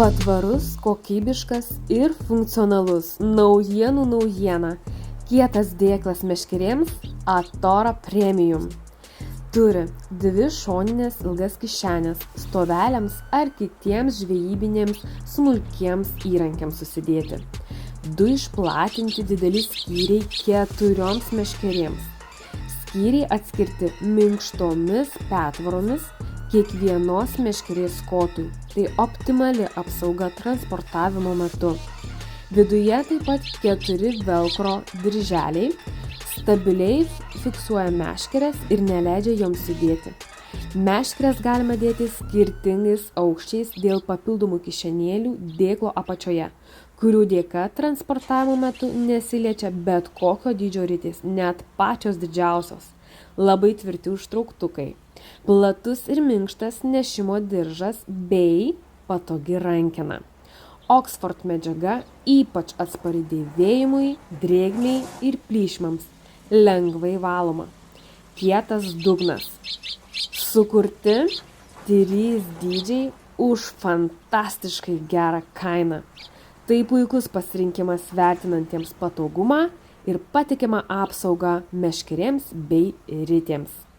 Patvarus, kokybiškas ir funkcionalus naujienų naujiena. Kietas dėklas meškerėms Atora Premium. Turi 2 šoninės ilgas kišenės stoveliams ar kitiems žvejybinėms smulkiems įrankiams susidėti. 2 išplatinti dideli skyriai 4 meškerėms. Skyriai atskirti minkštomis petvaromis kiekvienos meškerės kotui. Tai optimali apsauga transportavimo metu. Viduje taip pat 4 velcro dirželiai stabiliai fiksuoja meškeres ir neleidžia joms judėti. Meškeres galima dėti skirtingais aukščiais dėl papildomų kišenėlių dėklo apačioje, kurių dėka transportavimo metu nesiliečia bet kokio dydžio ritės, net pačios didžiausios. Labai tvirti užtrauktukai, platus ir minkštas nešimo diržas bei patogi rankena. Oxford medžiaga ypač atspari dėvėjimui, drėgmei ir plyšmams, lengvai valoma. Kietas dugnas. Sukurti 3 dydžiai už fantastiškai gerą kainą. Tai puikus pasirinkimas vertinantiems patogumą ir patikimą apsaugą meškerėms bei ritėms.